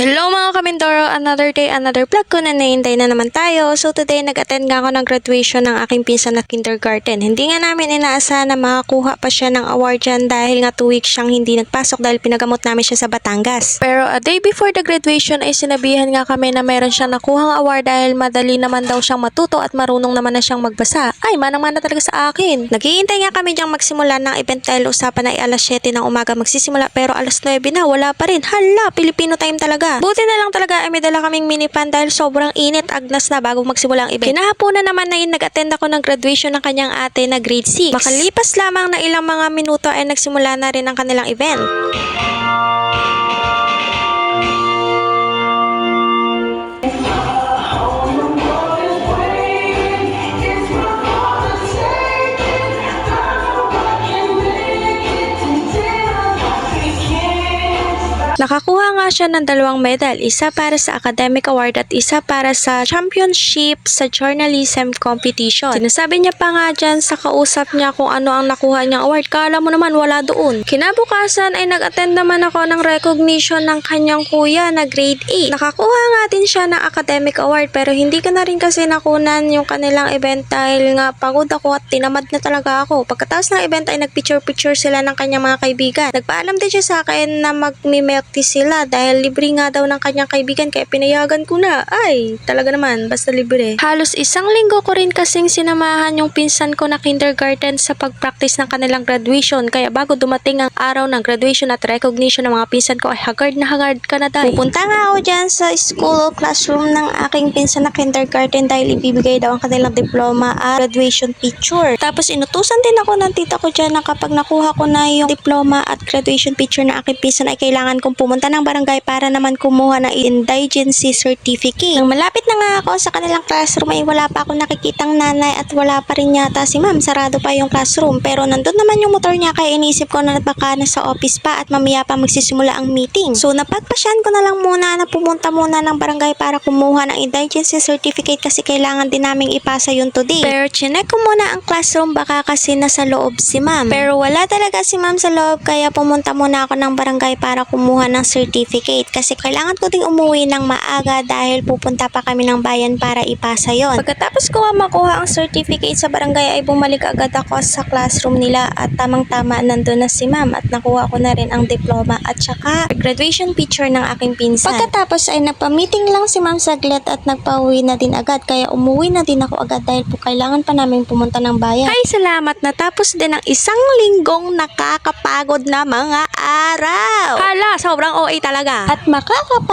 Hello mga kamindoro, another day, another vlog ko na naintay na naman tayo. So today nag-attend nga ako ng graduation ng aking pinsan na kindergarten. Hindi nga namin inaasahan na makakuha pa siya ng award dyan dahil nga 2 weeks siyang hindi nagpasok dahil pinagamot namin siya sa Batangas. Pero a day before the graduation ay sinabihan nga kami na meron siyang nakuhang award dahil madali naman daw siyang matuto at marunong naman na siyang magbasa. Ay, manang-mana talaga sa akin. Naghihintay nga kami diyang magsimula ng event dahil usapan ay alas 7 ng umaga magsisimula pero alas 9 na wala pa rin. Hala, Filipino time talaga. Buti na lang talaga ay may dala kaming mini fan dahil sobrang init, agnas na bago magsimula ang event. Kinahaponan naman na yun nag-attend ako ng graduation ng kanyang ate na grade 6. Makalipas lamang na ilang mga minuto ay nagsimula na rin ang kanilang event. Nakakuha nga siya ng 2 medal, isa para sa academic award at isa para sa championship sa journalism competition. Sinasabi niya pa nga dyan sa kausap niya kung ano ang nakuha niyang award. Kala mo naman wala doon. Kinabukasan ay nag-attend naman ako ng recognition ng kanyang kuya na grade 8. Nakakuha nga din siya ng academic award pero hindi ko na rin kasi nakunan yung kanilang event dahil nga pagod ako at tinamad na talaga ako. Pagkatapos ng event ay nagpicture-picture sila ng kanyang mga kaibigan. Nagpaalam din siya sa akin na mag-milk tea sila dahil libre nga daw ng kanyang kaibigan kaya pinayagan ko na. Ay, talaga naman, basta libre. Halos 1 linggo ko rin kasing sinamahan yung pinsan ko na kindergarten sa pag-practice ng kanilang graduation kaya bago dumating ang araw ng graduation at recognition ng mga pinsan ko ay hagard ka na dahil. Pupunta nga ako dyan sa school classroom ng aking pinsan na kindergarten dahil ibibigay daw ang kanilang diploma at graduation picture. Tapos inutusan din ako ng tita ko dyan na kapag nakuha ko na yung diploma at graduation picture ng aking pinsan ay kailangan kong pumunta ng barangay para naman kumuha ng indigency certificate. Nang malapit na nga ako sa kanilang classroom ay wala pa akong nakikitang nanay at wala pa rin yata si ma'am. Sarado pa yung classroom pero nandun naman yung motor niya kaya inisip ko na baka nasa office pa at mamaya pa magsisimula ang meeting. So napagpasyan ko na lang muna na pumunta muna ng barangay para kumuha ng indigency certificate kasi kailangan din naming ipasa yun today. Pero chinek ko muna ang classroom baka kasi nasa loob si ma'am. Pero wala talaga si ma'am sa loob kaya pumunta muna ako ng barangay para kumuha ng certificate kasi kailangan ko ding umuwi ng maaga dahil pupunta pa kami ng bayan para ipasa yon. Pagkatapos ko makuha ang certificate sa barangay ay bumalik agad ako sa classroom nila at tamang-tama nandun na si ma'am at nakuha ko na rin ang diploma at saka graduation picture ng aking pinsan. Pagkatapos ay nagpa-meeting lang si ma'am saglit at nagpa-uwi na din agad kaya umuwi na din ako agad dahil po kailangan pa namin pumunta ng bayan. Ay salamat, natapos din ang 1 linggong nakakapagod na mga araw. Hala, sobrang OA talaga. At makakapahinga